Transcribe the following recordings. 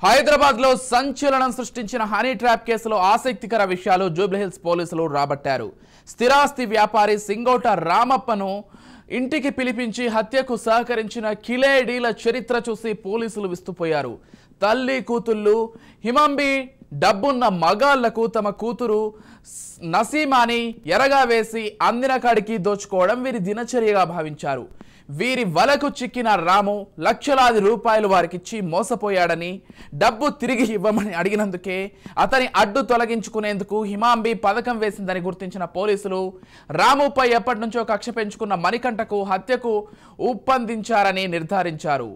హైదరాబాద్ లో సంచలనం సృష్టించిన హనీ ట్రాప్ కేసులో ఆసక్తికర విషయాలు జూబ్లీహిల్స్ పోలీసులు రాబట్టారు. స్థిరాస్తి వ్యాపారి సింగోట రామప్పను ఇంటికి పిలిపించి హత్యకు సహకరించిన కిలేడీల చరిత్ర చూసి పోలీసులు విస్తుపోయారు. తల్లి కూతుళ్ళు హిమంబి డబ్బున్న మగాళ్లకు తమ కూతురు నసీమాని ఎరగా వేసి అందిన కాడికి దోచుకోవడం వీరి దినచర్యగా భావించారు. వీరి వలకు చిక్కిన రాము లక్షలాది రూపాయలు వారికిచ్చి మోసపోయాడని, డబ్బు తిరిగి ఇవ్వమని అడిగినందుకే అతని అడ్డు తొలగించుకునేందుకు హిమాంబి పథకం వేసిందని గుర్తించిన పోలీసులు రాముపై ఎప్పటి నుంచో కక్ష పెంచుకున్న మణికంఠకు హత్యకు ఒప్పందించారని నిర్ధారించారు.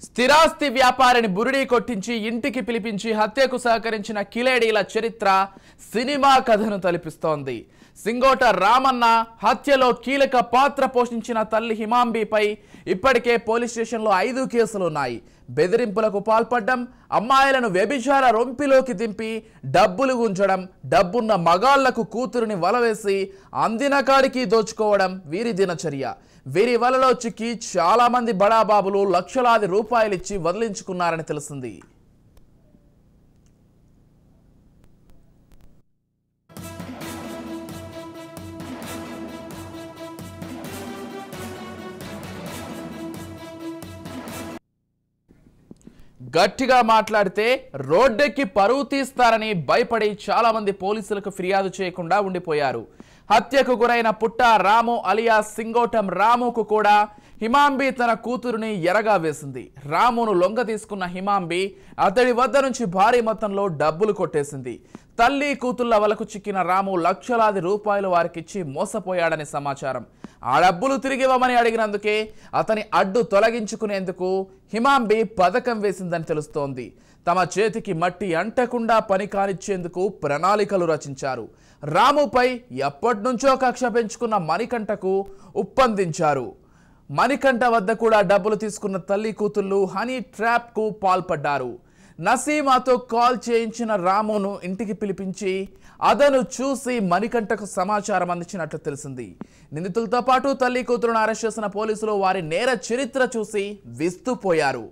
స్థిరాస్తి వ్యాపారిని బురిడీ కొట్టించి ఇంటికి పిలిపించి హత్యకు సహకరించిన కిలేడీల చరిత్ర సినిమా కథను తలపిస్తోంది. సింగోట రామన్న హత్యలో కీలక పాత్ర పోషించిన తల్లి హిమాంబిపై ఇప్పటికే పోలీస్ స్టేషన్లో 5 కేసులున్నాయి. బెదిరింపులకు పాల్పడడం, అమ్మాయిలను వ్యభిచార రొంపిలోకి దింపి డబ్బులు గుంజడం, డబ్బున్న మగాళ్లకు కూతురుని వలవేసి అందిన కాడికి దోచుకోవడం వీరి దినచర్య. వీరి వలలో చిక్కి చాలా మంది బడాబాబులు లక్షలాది రూపాయలిచ్చి వదిలించుకున్నారని తెలిసింది. గట్టిగా మాట్లాడితే రోడ్డెక్కి పరువు తీస్తారని భయపడి చాలా మంది పోలీసులకు ఫిర్యాదు చేయకుండా ఉండిపోయారు. హత్యకు గురైన పుట్ట రాము అలియా సింగోటం రాముకు కూడా హిమాంబి తన కూతురుని ఎరగా వేసింది. రామును లొంగ తీసుకున్న హిమాంబి అతడి వద్ద నుంచి భారీ మొత్తంలో డబ్బులు కొట్టేసింది. తల్లి కూతుళ్ల వలకు చిక్కిన రాము లక్షలాది రూపాయలు వారికిచ్చి మోసపోయాడని సమాచారం. ఆ డబ్బులు తిరిగివ్వమని అడిగినందుకే అతని అడ్డు తొలగించుకునేందుకు హిమాంబి పథకం వేసిందని తెలుస్తోంది. తమ చేతికి మట్టి అంటకుండా పని కానిచ్చేందుకు ప్రణాళికలు రచించారు. రాముపై ఎప్పటినుంచో కక్ష పెంచుకున్న మణికంఠకు ఒప్పందించారు. మణికంఠ వద్ద కూడా డబ్బులు తీసుకున్న తల్లి కూతుళ్ళు హనీ ట్రాప్ కు పాల్పడ్డారు. నసీమాతో కాల్ చేయించిన రామును ఇంటికి పిలిపించి అదను చూసి మణికంఠకు సమాచారం అందించినట్లు తెలిసింది. నిందితులతో పాటు తల్లి కూతురును అరెస్ట్ చేసిన పోలీసులు వారి నేర చరిత్ర చూసి విస్తుపోయారు.